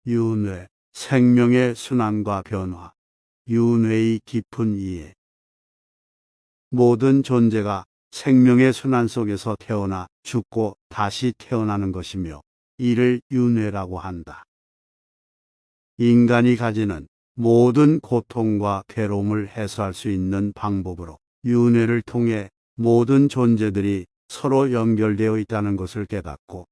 윤회, 생명의 순환과 변화, 윤회의 깊은 이해. 모든 존재가 생명의 순환 속에서 태어나 죽고 다시 태어나는 것이며 이를 윤회라고 한다. 인간이 가지는 모든 고통과 괴로움을 해소할 수 있는 방법으로 윤회를 통해 모든 존재들이 서로 연결되어 있다는 것을 깨닫고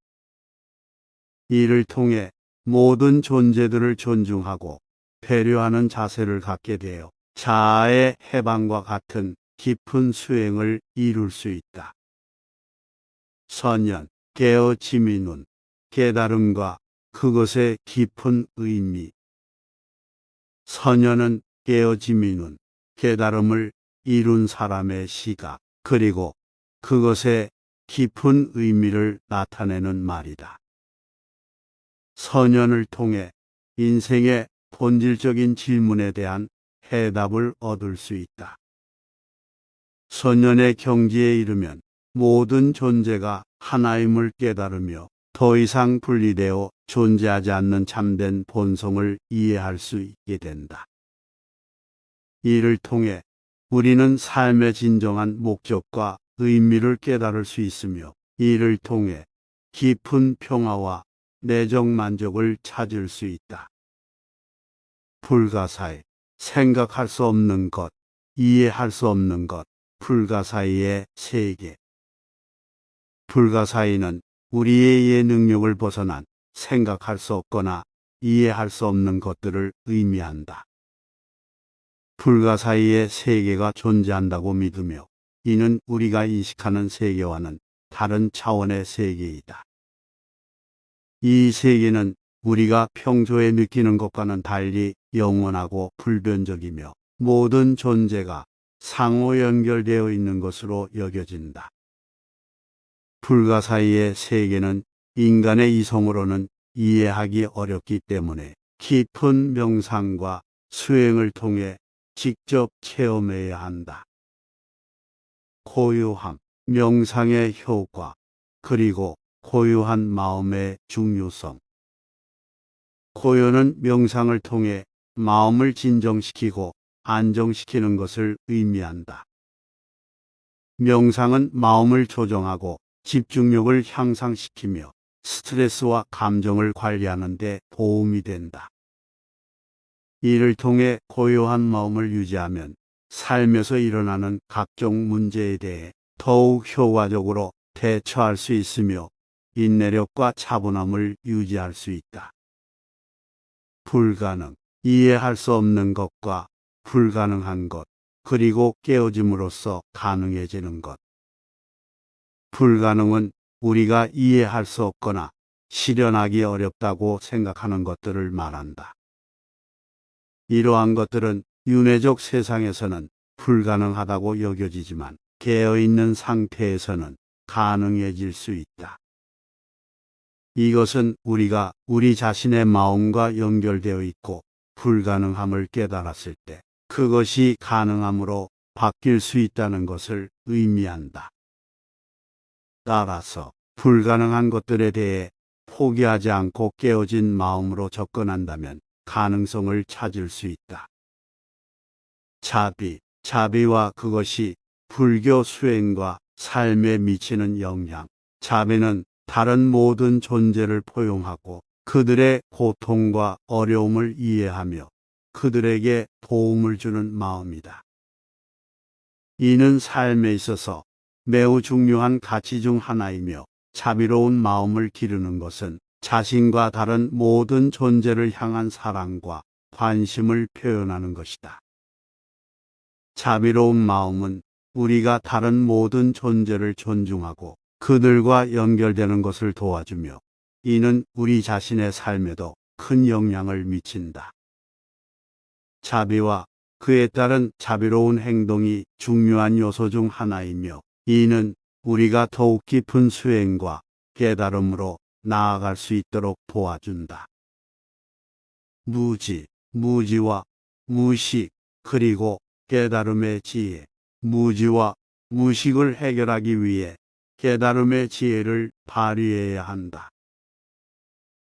이를 통해 모든 존재들을 존중하고 배려하는 자세를 갖게 되어 자아의 해방과 같은 깊은 수행을 이룰 수 있다. 선연, 깨어짐이 눈, 깨달음과 그것의 깊은 의미. 선연은 깨어짐이 눈, 깨달음을 이룬 사람의 시각, 그리고 그것의 깊은 의미를 나타내는 말이다. 선연을 통해 인생의 본질적인 질문에 대한 해답을 얻을 수 있다. 선연의 경지에 이르면 모든 존재가 하나임을 깨달으며 더 이상 분리되어 존재하지 않는 참된 본성을 이해할 수 있게 된다. 이를 통해 우리는 삶의 진정한 목적과 의미를 깨달을 수 있으며 이를 통해 깊은 평화와 내적 만족을 찾을 수 있다. 불가사의, 생각할 수 없는 것, 이해할 수 없는 것, 불가사의의 세계. 불가사의는 우리의 이해 능력을 벗어난 생각할 수 없거나 이해할 수 없는 것들을 의미한다. 불가사의의 세계가 존재한다고 믿으며 이는 우리가 인식하는 세계와는 다른 차원의 세계이다. 이 세계는 우리가 평소에 느끼는 것과는 달리 영원하고 불변적이며 모든 존재가 상호 연결되어 있는 것으로 여겨진다. 불가사의의 세계는 인간의 이성으로는 이해하기 어렵기 때문에 깊은 명상과 수행을 통해 직접 체험해야 한다. 고요함, 명상의 효과, 그리고 고요한 마음의 중요성. 고요는 명상을 통해 마음을 진정시키고 안정시키는 것을 의미한다. 명상은 마음을 조정하고 집중력을 향상시키며 스트레스와 감정을 관리하는 데 도움이 된다. 이를 통해 고요한 마음을 유지하면 삶에서 일어나는 각종 문제에 대해 더욱 효과적으로 대처할 수 있으며 인내력과 차분함을 유지할 수 있다. 불가능, 이해할 수 없는 것과 불가능한 것, 그리고 깨어짐으로써 가능해지는 것. 불가능은 우리가 이해할 수 없거나 실현하기 어렵다고 생각하는 것들을 말한다. 이러한 것들은 윤회적 세상에서는 불가능하다고 여겨지지만 깨어있는 상태에서는 가능해질 수 있다. 이것은 우리가 우리 자신의 마음과 연결되어 있고 불가능함을 깨달았을 때 그것이 가능함으로 바뀔 수 있다는 것을 의미한다. 따라서 불가능한 것들에 대해 포기하지 않고 깨어진 마음으로 접근한다면 가능성을 찾을 수 있다. 자비와 그것이 불교 수행과 삶에 미치는 영향. 자비는 다른 모든 존재를 포용하고 그들의 고통과 어려움을 이해하며 그들에게 도움을 주는 마음이다. 이는 삶에 있어서 매우 중요한 가치 중 하나이며 자비로운 마음을 기르는 것은 자신과 다른 모든 존재를 향한 사랑과 관심을 표현하는 것이다. 자비로운 마음은 우리가 다른 모든 존재를 존중하고 그들과 연결되는 것을 도와주며 이는 우리 자신의 삶에도 큰 영향을 미친다. 자비와 그에 따른 자비로운 행동이 중요한 요소 중 하나이며 이는 우리가 더욱 깊은 수행과 깨달음으로 나아갈 수 있도록 도와준다. 무지와 무식, 그리고 깨달음의 지혜. 무지와 무식을 해결하기 위해 깨달음의 지혜를 발휘해야 한다.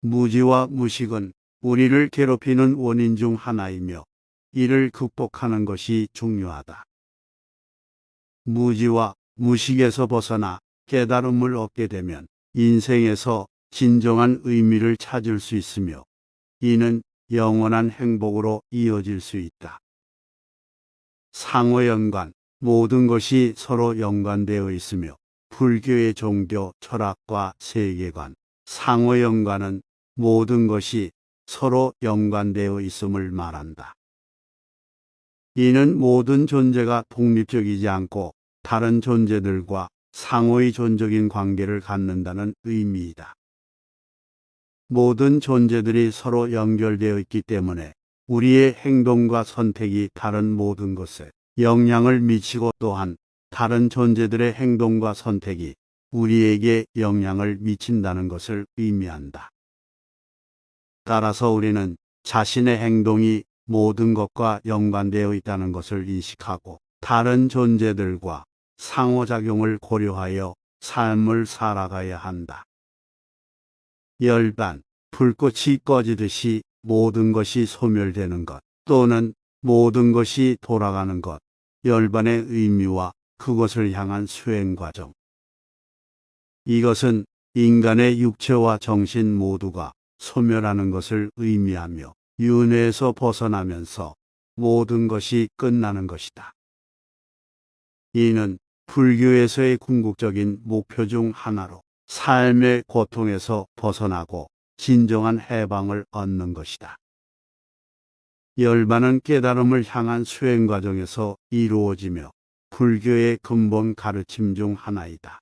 무지와 무식은 우리를 괴롭히는 원인 중 하나이며 이를 극복하는 것이 중요하다. 무지와 무식에서 벗어나 깨달음을 얻게 되면 인생에서 진정한 의미를 찾을 수 있으며 이는 영원한 행복으로 이어질 수 있다. 상호연관, 모든 것이 서로 연관되어 있으며 불교의 종교, 철학과 세계관, 상호연관은 모든 것이 서로 연관되어 있음을 말한다. 이는 모든 존재가 독립적이지 않고 다른 존재들과 상호의 존적인 관계를 갖는다는 의미이다. 모든 존재들이 서로 연결되어 있기 때문에 우리의 행동과 선택이 다른 모든 것에 영향을 미치고 또한 다른 존재들의 행동과 선택이 우리에게 영향을 미친다는 것을 의미한다. 따라서 우리는 자신의 행동이 모든 것과 연관되어 있다는 것을 인식하고 다른 존재들과 상호작용을 고려하여 삶을 살아가야 한다. 열반, 불꽃이 꺼지듯이 모든 것이 소멸되는 것 또는 모든 것이 돌아가는 것, 열반의 의미와 그것을 향한 수행 과정. 이것은 인간의 육체와 정신 모두가 소멸하는 것을 의미하며 윤회에서 벗어나면서 모든 것이 끝나는 것이다. 이는 불교에서의 궁극적인 목표 중 하나로 삶의 고통에서 벗어나고 진정한 해방을 얻는 것이다. 열반은 깨달음을 향한 수행 과정에서 이루어지며 불교의 근본 가르침 중 하나이다.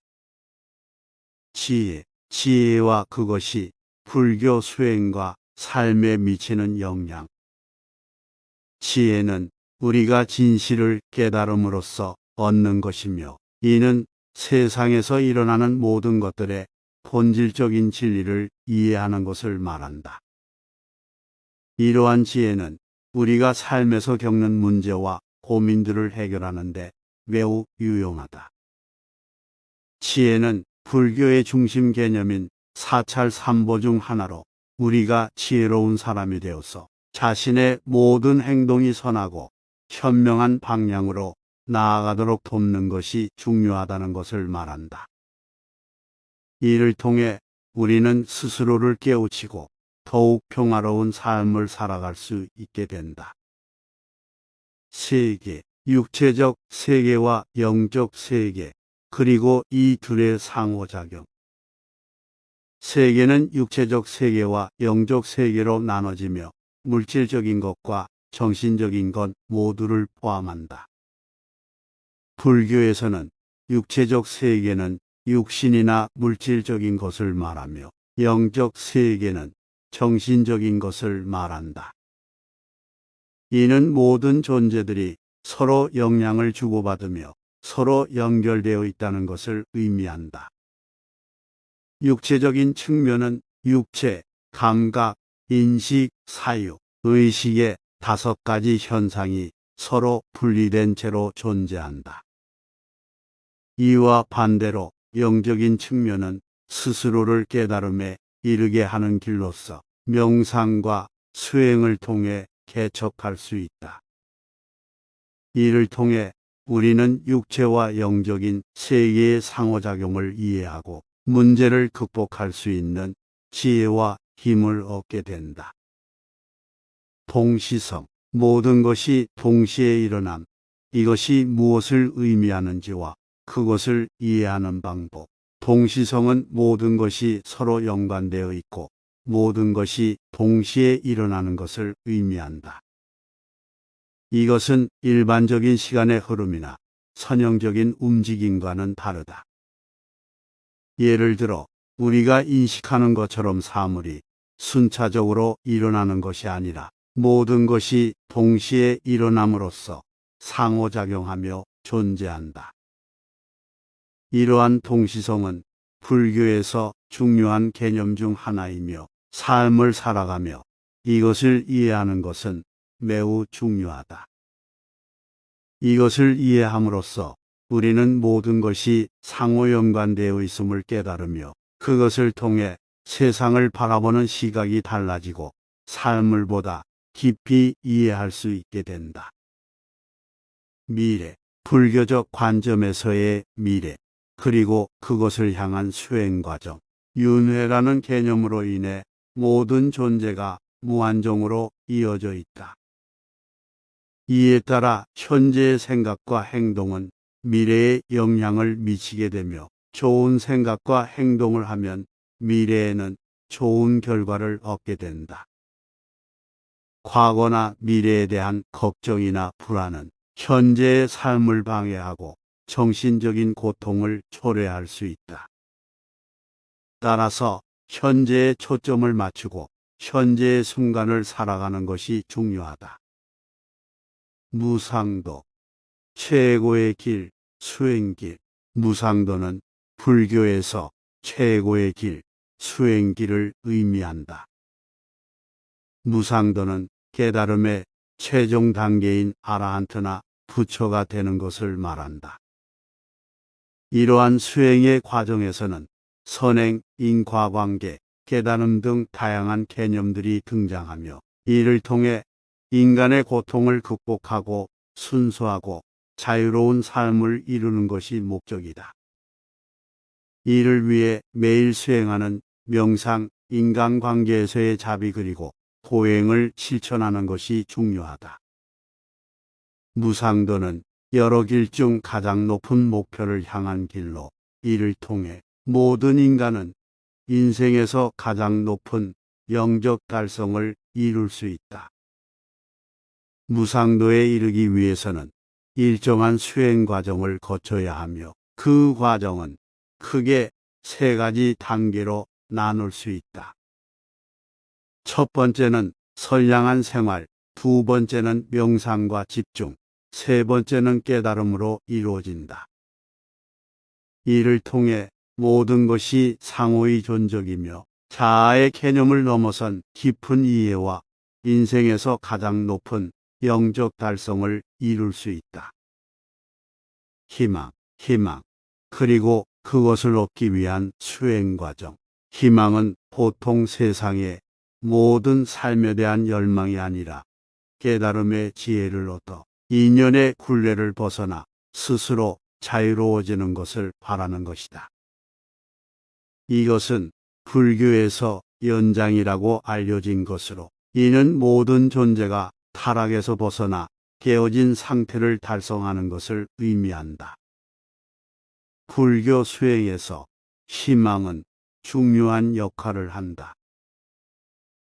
지혜와 그것이 불교 수행과 삶에 미치는 영향. 지혜는 우리가 진실을 깨달음으로써 얻는 것이며 이는 세상에서 일어나는 모든 것들의 본질적인 진리를 이해하는 것을 말한다. 이러한 지혜는 우리가 삶에서 겪는 문제와 고민들을 해결하는 데 매우 유용하다. 지혜는 불교의 중심 개념인 사찰 삼보 중 하나로 우리가 지혜로운 사람이 되어서 자신의 모든 행동이 선하고 현명한 방향으로 나아가도록 돕는 것이 중요하다는 것을 말한다. 이를 통해 우리는 스스로를 깨우치고 더욱 평화로운 삶을 살아갈 수 있게 된다. 세계, 육체적 세계와 영적 세계, 그리고 이 둘의 상호작용. 세계는 육체적 세계와 영적 세계로 나눠지며 물질적인 것과 정신적인 것 모두를 포함한다. 불교에서는 육체적 세계는 육신이나 물질적인 것을 말하며 영적 세계는 정신적인 것을 말한다. 이는 모든 존재들이 서로 영향을 주고받으며 서로 연결되어 있다는 것을 의미한다. 육체적인 측면은 육체, 감각, 인식, 사유, 의식의 5가지 현상이 서로 분리된 채로 존재한다. 이와 반대로 영적인 측면은 스스로를 깨달음에 이르게 하는 길로서 명상과 수행을 통해 개척할 수 있다. 이를 통해 우리는 육체와 영적인 세계의 상호작용을 이해하고 문제를 극복할 수 있는 지혜와 힘을 얻게 된다. 동시성, 모든 것이 동시에 일어남, 이것이 무엇을 의미하는지와 그것을 이해하는 방법. 동시성은 모든 것이 서로 연관되어 있고 모든 것이 동시에 일어나는 것을 의미한다. 이것은 일반적인 시간의 흐름이나 선형적인 움직임과는 다르다. 예를 들어 우리가 인식하는 것처럼 사물이 순차적으로 일어나는 것이 아니라 모든 것이 동시에 일어남으로써 상호작용하며 존재한다. 이러한 동시성은 불교에서 중요한 개념 중 하나이며 삶을 살아가며 이것을 이해하는 것은 매우 중요하다. 이것을 이해함으로써 우리는 모든 것이 상호 연관되어 있음을 깨달으며 그것을 통해 세상을 바라보는 시각이 달라지고 삶을 보다 깊이 이해할 수 있게 된다. 미래, 불교적 관점에서의 미래, 그리고 그것을 향한 수행 과정. 윤회라는 개념으로 인해 모든 존재가 무한정으로 이어져 있다. 이에 따라 현재의 생각과 행동은 미래에 영향을 미치게 되며 좋은 생각과 행동을 하면 미래에는 좋은 결과를 얻게 된다. 과거나 미래에 대한 걱정이나 불안은 현재의 삶을 방해하고 정신적인 고통을 초래할 수 있다. 따라서 현재에 초점을 맞추고 현재의 순간을 살아가는 것이 중요하다. 무상도, 최고의 길, 수행길. 무상도는 불교에서 최고의 길, 수행길을 의미한다. 무상도는 깨달음의 최종 단계인 아라한트나 부처가 되는 것을 말한다. 이러한 수행의 과정에서는 선행, 인과관계, 깨달음 등 다양한 개념들이 등장하며 이를 통해 인간의 고통을 극복하고 순수하고 자유로운 삶을 이루는 것이 목적이다. 이를 위해 매일 수행하는 명상, 인간관계에서의 자비 그리고 보행을 실천하는 것이 중요하다. 무상도는 여러 길 중 가장 높은 목표를 향한 길로 이를 통해 모든 인간은 인생에서 가장 높은 영적 달성을 이룰 수 있다. 무상도에 이르기 위해서는 일정한 수행 과정을 거쳐야 하며 그 과정은 크게 세 가지 단계로 나눌 수 있다. 첫 번째는 선량한 생활, 두 번째는 명상과 집중, 세 번째는 깨달음으로 이루어진다. 이를 통해 모든 것이 상호의 존적이며 자아의 개념을 넘어선 깊은 이해와 인생에서 가장 높은 영적 달성을 이룰 수 있다. 희망, 그리고 그것을 얻기 위한 수행 과정. 희망은 보통 세상의 모든 삶에 대한 열망이 아니라 깨달음의 지혜를 얻어 인연의 굴레를 벗어나 스스로 자유로워지는 것을 바라는 것이다. 이것은 불교에서 연장이라고 알려진 것으로 이는 모든 존재가 타락에서 벗어나 깨어진 상태를 달성하는 것을 의미한다. 불교 수행에서 희망은 중요한 역할을 한다.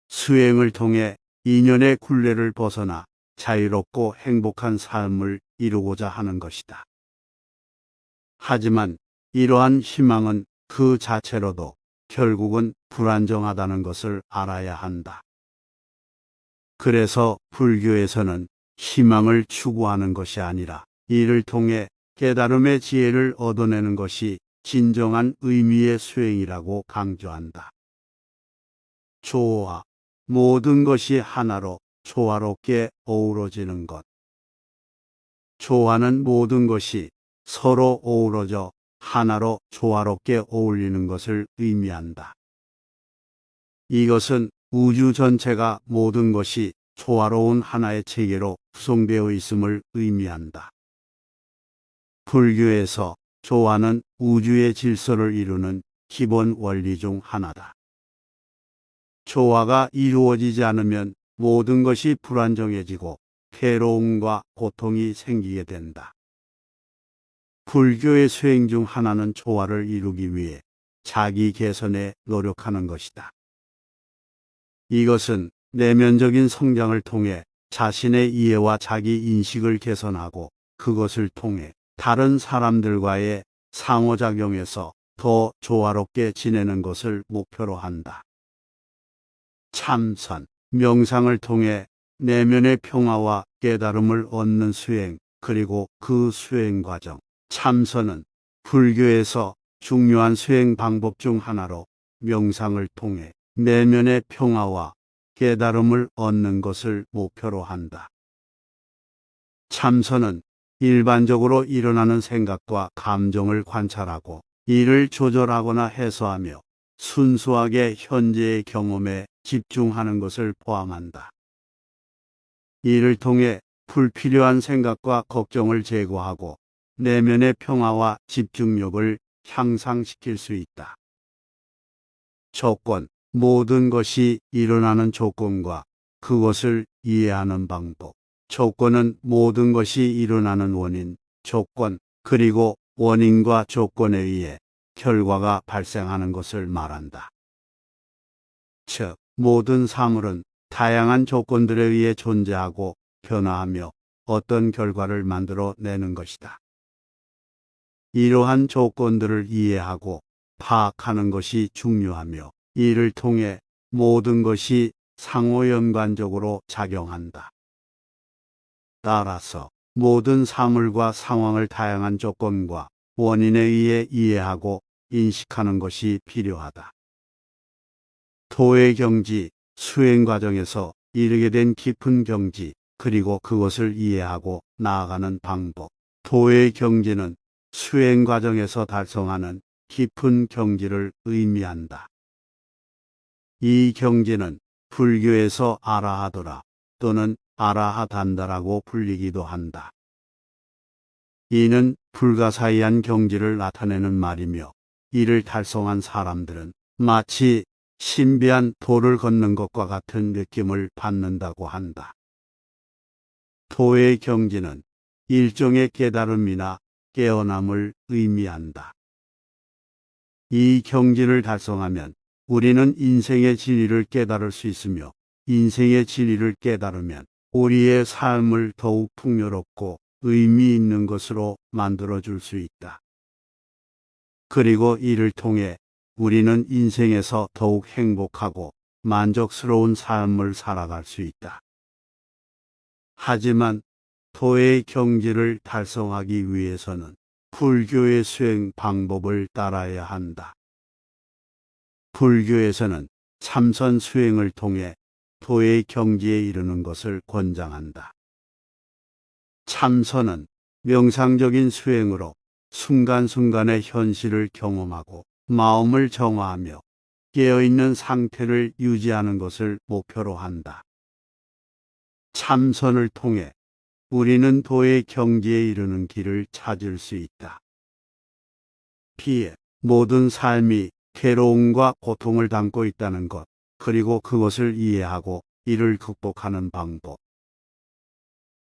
수행을 통해 인연의 굴레를 벗어나 자유롭고 행복한 삶을 이루고자 하는 것이다. 하지만 이러한 희망은 그 자체로도 결국은 불안정하다는 것을 알아야 한다. 그래서 불교에서는 희망을 추구하는 것이 아니라 이를 통해 깨달음의 지혜를 얻어내는 것이 진정한 의미의 수행이라고 강조한다. 조화, 모든 것이 하나로 조화롭게 어우러지는 것. 조화는 모든 것이 서로 어우러져 하나로 조화롭게 어울리는 것을 의미한다. 이것은 우주 전체가 모든 것이 조화로운 하나의 체계로 구성되어 있음을 의미한다. 불교에서 조화는 우주의 질서를 이루는 기본 원리 중 하나다. 조화가 이루어지지 않으면 모든 것이 불안정해지고 괴로움과 고통이 생기게 된다. 불교의 수행 중 하나는 조화를 이루기 위해 자기 개선에 노력하는 것이다. 이것은 내면적인 성장을 통해 자신의 이해와 자기 인식을 개선하고 그것을 통해 다른 사람들과의 상호작용에서 더 조화롭게 지내는 것을 목표로 한다. 참선, 명상을 통해 내면의 평화와 깨달음을 얻는 수행, 그리고 그 수행 과정. 참선은 불교에서 중요한 수행 방법 중 하나로 명상을 통해 내면의 평화와 깨달음을 얻는 것을 목표로 한다. 참선은 일반적으로 일어나는 생각과 감정을 관찰하고 이를 조절하거나 해소하며 순수하게 현재의 경험에 집중하는 것을 포함한다. 이를 통해 불필요한 생각과 걱정을 제거하고 내면의 평화와 집중력을 향상시킬 수 있다. 조건, 모든 것이 일어나는 조건과 그것을 이해하는 방법. 조건은 모든 것이 일어나는 원인, 조건, 그리고 원인과 조건에 의해 결과가 발생하는 것을 말한다. 즉, 모든 사물은 다양한 조건들에 의해 존재하고 변화하며 어떤 결과를 만들어 내는 것이다. 이러한 조건들을 이해하고 파악하는 것이 중요하며 이를 통해 모든 것이 상호연관적으로 작용한다. 따라서 모든 사물과 상황을 다양한 조건과 원인에 의해 이해하고 인식하는 것이 필요하다. 도의 경지, 수행 과정에서 이르게 된 깊은 경지, 그리고 그것을 이해하고 나아가는 방법. 도의 경지는 수행 과정에서 달성하는 깊은 경지를 의미한다. 이 경지는 불교에서 아라하도라 또는 아라하단다라고 불리기도 한다. 이는 불가사의한 경지를 나타내는 말이며 이를 달성한 사람들은 마치 신비한 도를 걷는 것과 같은 느낌을 받는다고 한다. 도의 경지는 일종의 깨달음이나 깨어남을 의미한다. 이 경지를 달성하면 우리는 인생의 진리를 깨달을 수 있으며 인생의 진리를 깨달으면 우리의 삶을 더욱 풍요롭고 의미 있는 것으로 만들어줄 수 있다. 그리고 이를 통해 우리는 인생에서 더욱 행복하고 만족스러운 삶을 살아갈 수 있다. 하지만 도의 경지를 달성하기 위해서는 불교의 수행 방법을 따라야 한다. 불교에서는 참선 수행을 통해 도의 경지에 이르는 것을 권장한다. 참선은 명상적인 수행으로 순간순간의 현실을 경험하고 마음을 정화하며 깨어있는 상태를 유지하는 것을 목표로 한다. 참선을 통해 우리는 도의 경지에 이르는 길을 찾을 수 있다. 피해 모든 삶이 괴로움과 고통을 담고 있다는 것, 그리고 그것을 이해하고 이를 극복하는 방법.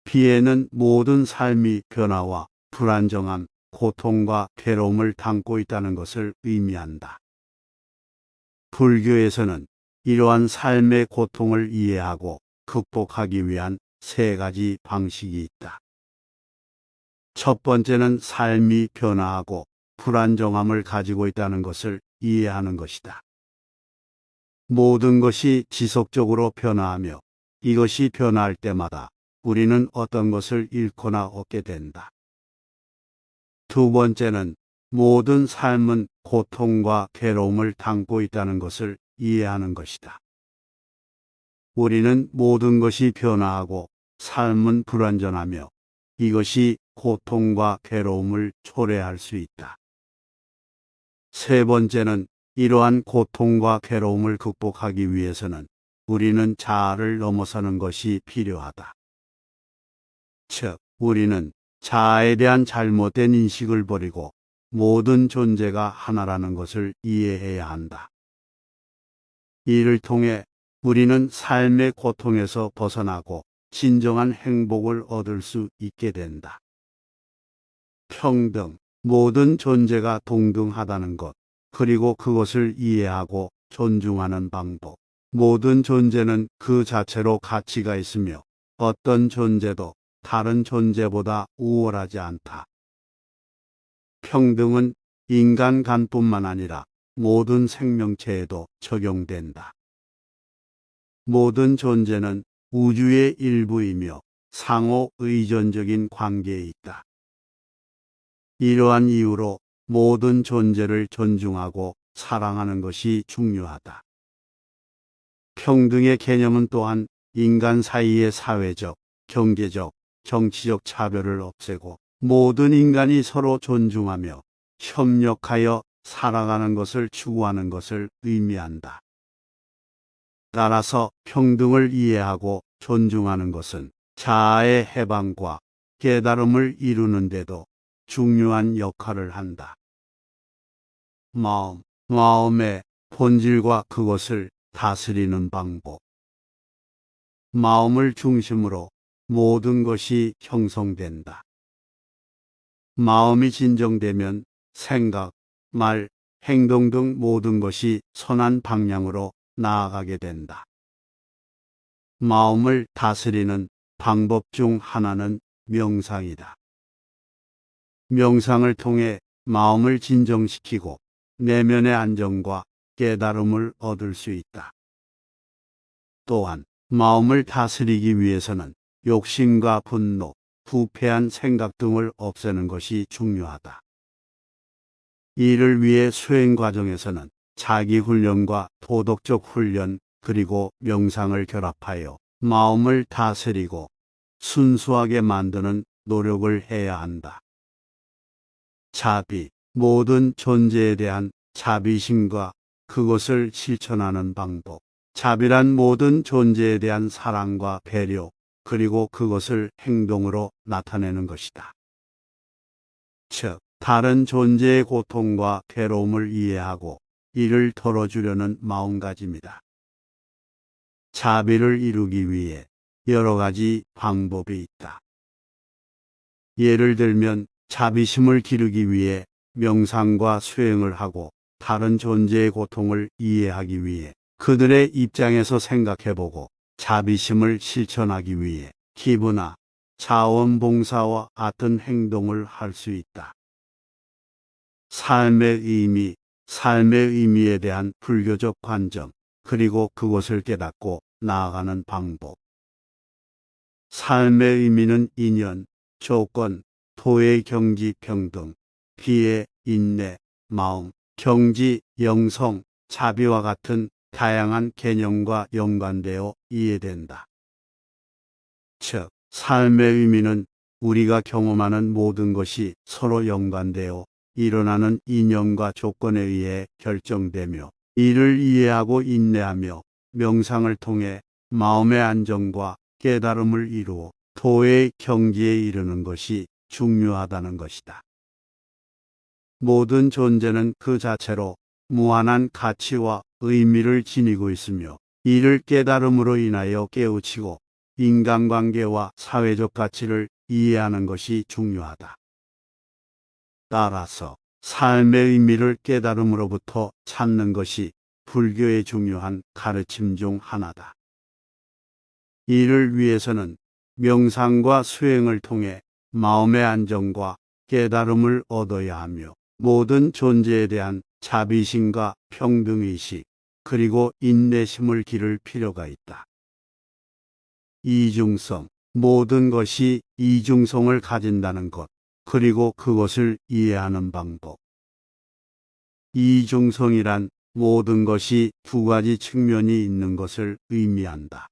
피해는 모든 삶이 변화와 불안정함, 고통과 괴로움을 담고 있다는 것을 의미한다. 불교에서는 이러한 삶의 고통을 이해하고 극복하기 위한 세 가지 방식이 있다. 첫 번째는 삶이 변화하고 불안정함을 가지고 있다는 것을 이해하는 것이다. 모든 것이 지속적으로 변화하며 이것이 변화할 때마다 우리는 어떤 것을 잃거나 얻게 된다. 두 번째는 모든 삶은 고통과 괴로움을 담고 있다는 것을 이해하는 것이다. 우리는 모든 것이 변화하고 삶은 불완전하며 이것이 고통과 괴로움을 초래할 수 있다. 세 번째는 이러한 고통과 괴로움을 극복하기 위해서는 우리는 자아를 넘어서는 것이 필요하다. 즉, 우리는 자아에 대한 잘못된 인식을 버리고 모든 존재가 하나라는 것을 이해해야 한다. 이를 통해 우리는 삶의 고통에서 벗어나고 진정한 행복을 얻을 수 있게 된다. 평등, 모든 존재가 동등하다는 것, 그리고 그것을 이해하고 존중하는 방법. 모든 존재는 그 자체로 가치가 있으며 어떤 존재도 다른 존재보다 우월하지 않다. 평등은 인간 간뿐만 아니라 모든 생명체에도 적용된다. 모든 존재는 우주의 일부이며 상호 의존적인 관계에 있다. 이러한 이유로 모든 존재를 존중하고 사랑하는 것이 중요하다. 평등의 개념은 또한 인간 사이의 사회적, 경제적, 정치적 차별을 없애고 모든 인간이 서로 존중하며 협력하여 살아가는 것을 추구하는 것을 의미한다. 따라서 평등을 이해하고 존중하는 것은 자아의 해방과 깨달음을 이루는데도 중요한 역할을 한다. 마음의 본질과 그것을 다스리는 방법. 마음을 중심으로 모든 것이 형성된다. 마음이 진정되면 생각, 말, 행동 등 모든 것이 선한 방향으로 나아가게 된다. 마음을 다스리는 방법 중 하나는 명상이다. 명상을 통해 마음을 진정시키고 내면의 안정과 깨달음을 얻을 수 있다. 또한 마음을 다스리기 위해서는 욕심과 분노, 부패한 생각 등을 없애는 것이 중요하다. 이를 위해 수행 과정에서는 자기 훈련과 도덕적 훈련 그리고 명상을 결합하여 마음을 다스리고 순수하게 만드는 노력을 해야 한다. 자비, 모든 존재에 대한 자비심과 그것을 실천하는 방법. 자비란 모든 존재에 대한 사랑과 배려, 그리고 그것을 행동으로 나타내는 것이다. 즉, 다른 존재의 고통과 괴로움을 이해하고 이를 덜어주려는 마음가짐이다. 자비를 이루기 위해 여러 가지 방법이 있다. 예를 들면 자비심을 기르기 위해 명상과 수행을 하고 다른 존재의 고통을 이해하기 위해 그들의 입장에서 생각해보고 자비심을 실천하기 위해 기부나 자원봉사와 같은 행동을 할 수 있다. 삶의 의미에 대한 불교적 관점, 그리고 그것을 깨닫고 나아가는 방법. 삶의 의미는 인연, 조건, 도의 경지 평등, 비애, 인내, 마음, 경지, 영성, 자비와 같은 다양한 개념과 연관되어 이해된다. 즉, 삶의 의미는 우리가 경험하는 모든 것이 서로 연관되어 일어나는 인연과 조건에 의해 결정되며 이를 이해하고 인내하며 명상을 통해 마음의 안정과 깨달음을 이루어 도의 경지에 이르는 것이 중요하다는 것이다. 모든 존재는 그 자체로 무한한 가치와 의미를 지니고 있으며 이를 깨달음으로 인하여 깨우치고 인간관계와 사회적 가치를 이해하는 것이 중요하다. 따라서 삶의 의미를 깨달음으로부터 찾는 것이 불교의 중요한 가르침 중 하나다. 이를 위해서는 명상과 수행을 통해 마음의 안정과 깨달음을 얻어야 하며 모든 존재에 대한 자비심과 평등의식 그리고 인내심을 기를 필요가 있다. 이중성, 모든 것이 이중성을 가진다는 것, 그리고 그것을 이해하는 방법. 이중성이란 모든 것이 두 가지 측면이 있는 것을 의미한다.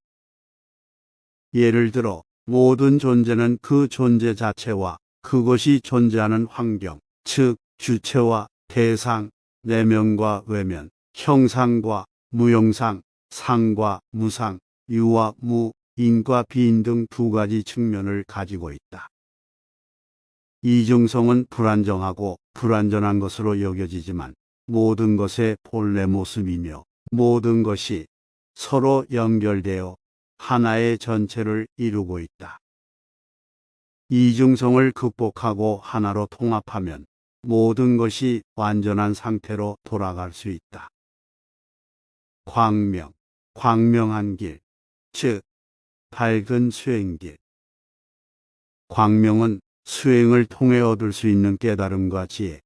예를 들어 모든 존재는 그 존재 자체와 그것이 존재하는 환경, 즉 주체와 대상, 내면과 외면, 형상과 무형상, 상과 무상, 유와 무, 인과 비인 등 두 가지 측면을 가지고 있다. 이중성은 불안정하고 불완전한 것으로 여겨지지만 모든 것의 본래 모습이며 모든 것이 서로 연결되어 하나의 전체를 이루고 있다. 이중성을 극복하고 하나로 통합하면 모든 것이 완전한 상태로 돌아갈 수 있다. 광명한 길, 즉 밝은 수행길. 광명은 수행을 통해 얻을 수 있는 깨달음과 지혜,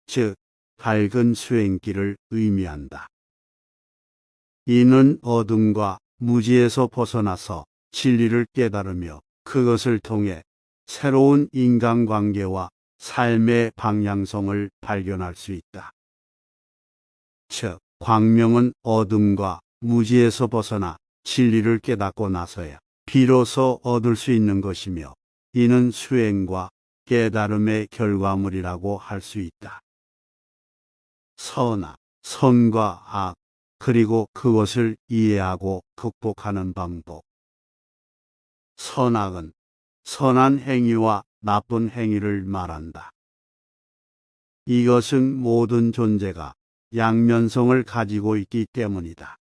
즉 밝은 수행길을 의미한다. 이는 어둠과 무지에서 벗어나서 진리를 깨달으며 그것을 통해 새로운 인간관계와 삶의 방향성을 발견할 수 있다. 즉, 광명은 어둠과 무지에서 벗어나 진리를 깨닫고 나서야 비로소 얻을 수 있는 것이며 이는 수행과 깨달음의 결과물이라고 할 수 있다. 선과 악, 그리고 그것을 이해하고 극복하는 방법. 선악은 선한 행위와 나쁜 행위를 말한다. 이것은 모든 존재가 양면성을 가지고 있기 때문이다.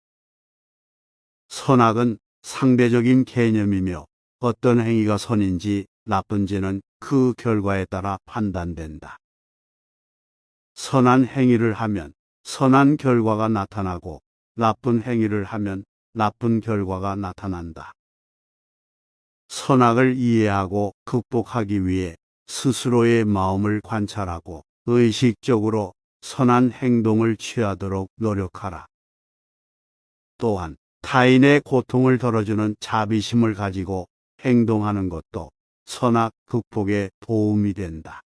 선악은 상대적인 개념이며 어떤 행위가 선인지 나쁜지는 그 결과에 따라 판단된다. 선한 행위를 하면 선한 결과가 나타나고 나쁜 행위를 하면 나쁜 결과가 나타난다. 선악을 이해하고 극복하기 위해 스스로의 마음을 관찰하고 의식적으로 선한 행동을 취하도록 노력하라. 또한 타인의 고통을 덜어주는 자비심을 가지고 행동하는 것도 선악 극복에 도움이 된다.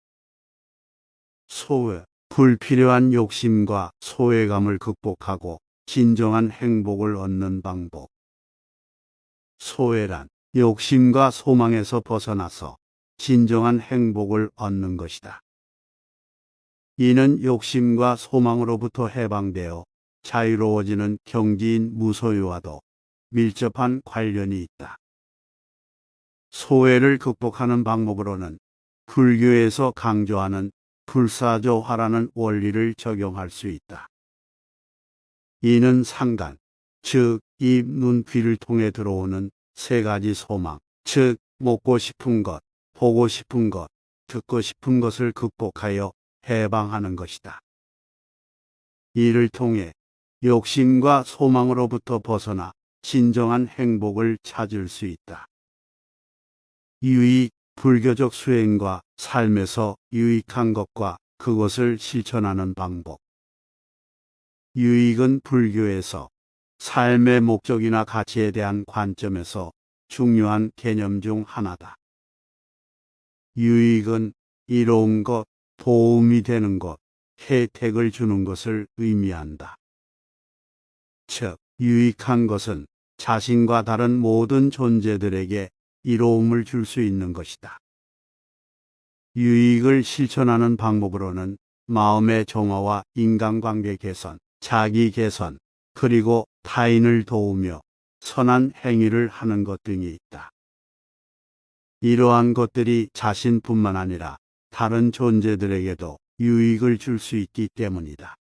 소외, 불필요한 욕심과 소외감을 극복하고 진정한 행복을 얻는 방법. 소외란 욕심과 소망에서 벗어나서 진정한 행복을 얻는 것이다. 이는 욕심과 소망으로부터 해방되어 자유로워지는 경지인 무소유와도 밀접한 관련이 있다. 소외를 극복하는 방법으로는 불교에서 강조하는 불사조화라는 원리를 적용할 수 있다. 이는 상간, 즉 입, 눈, 귀를 통해 들어오는 세 가지 소망, 즉 먹고 싶은 것, 보고 싶은 것, 듣고 싶은 것을 극복하여 해방하는 것이다. 이를 통해 욕심과 소망으로부터 벗어나 진정한 행복을 찾을 수 있다. 유익, 불교적 수행과 삶에서 유익한 것과 그것을 실천하는 방법. 유익은 불교에서 삶의 목적이나 가치에 대한 관점에서 중요한 개념 중 하나다. 유익은 이로운 것, 도움이 되는 것, 혜택을 주는 것을 의미한다. 즉, 유익한 것은 자신과 다른 모든 존재들에게 이로움을 줄 수 있는 것이다. 유익을 실천하는 방법으로는 마음의 정화와 인간관계 개선, 자기 개선, 그리고 타인을 도우며 선한 행위를 하는 것 등이 있다. 이러한 것들이 자신뿐만 아니라 다른 존재들에게도 유익을 줄 수 있기 때문이다.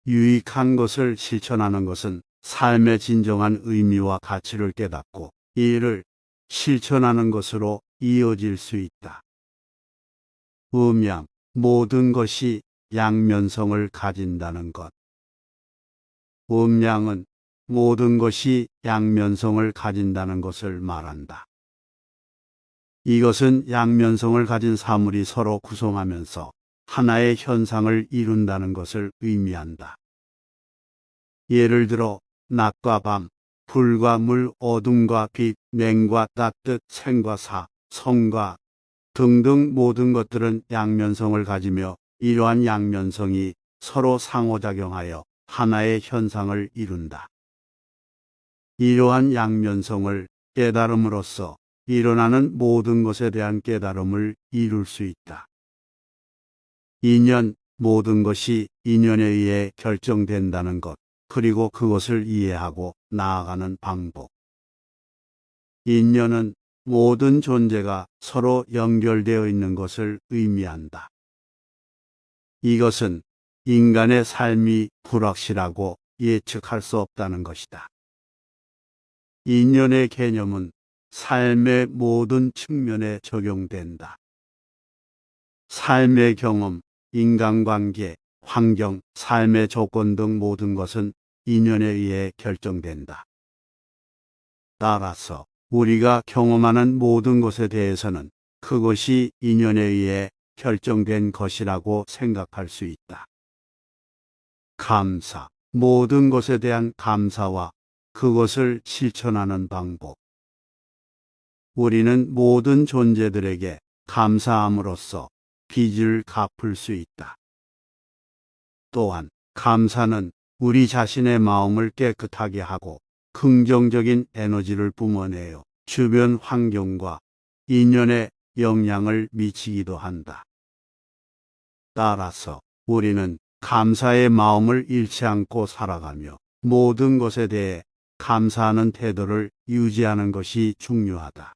유익한 것을 실천하는 것은 삶의 진정한 의미와 가치를 깨닫고 이를 실천하는 것으로 이어질 수 있다. 음양, 모든 것이 양면성을 가진다는 것. 음양은 모든 것이 양면성을 가진다는 것을 말한다. 이것은 양면성을 가진 사물이 서로 구성하면서 하나의 현상을 이룬다는 것을 의미한다. 예를 들어 낮과 밤, 불과 물, 어둠과 빛, 냉과 따뜻, 생과 사, 성과 등등 모든 것들은 양면성을 가지며 이러한 양면성이 서로 상호작용하여 하나의 현상을 이룬다. 이러한 양면성을 깨달음으로써 일어나는 모든 것에 대한 깨달음을 이룰 수 있다. 인연, 모든 것이 인연에 의해 결정된다는 것, 그리고 그것을 이해하고 나아가는 방법. 인연은 모든 존재가 서로 연결되어 있는 것을 의미한다. 이것은 인간의 삶이 불확실하고 예측할 수 없다는 것이다. 인연의 개념은 삶의 모든 측면에 적용된다. 삶의 경험, 인간관계, 환경, 삶의 조건 등 모든 것은 인연에 의해 결정된다. 따라서 우리가 경험하는 모든 것에 대해서는 그것이 인연에 의해 결정된 것이라고 생각할 수 있다. 감사, 모든 것에 대한 감사와 그것을 실천하는 방법. 우리는 모든 존재들에게 감사함으로써 빚을 갚을 수 있다. 또한 감사는 우리 자신의 마음을 깨끗하게 하고 긍정적인 에너지를 뿜어내어 주변 환경과 인연에 영향을 미치기도 한다. 따라서 우리는 감사의 마음을 잃지 않고 살아가며 모든 것에 대해 감사하는 태도를 유지하는 것이 중요하다.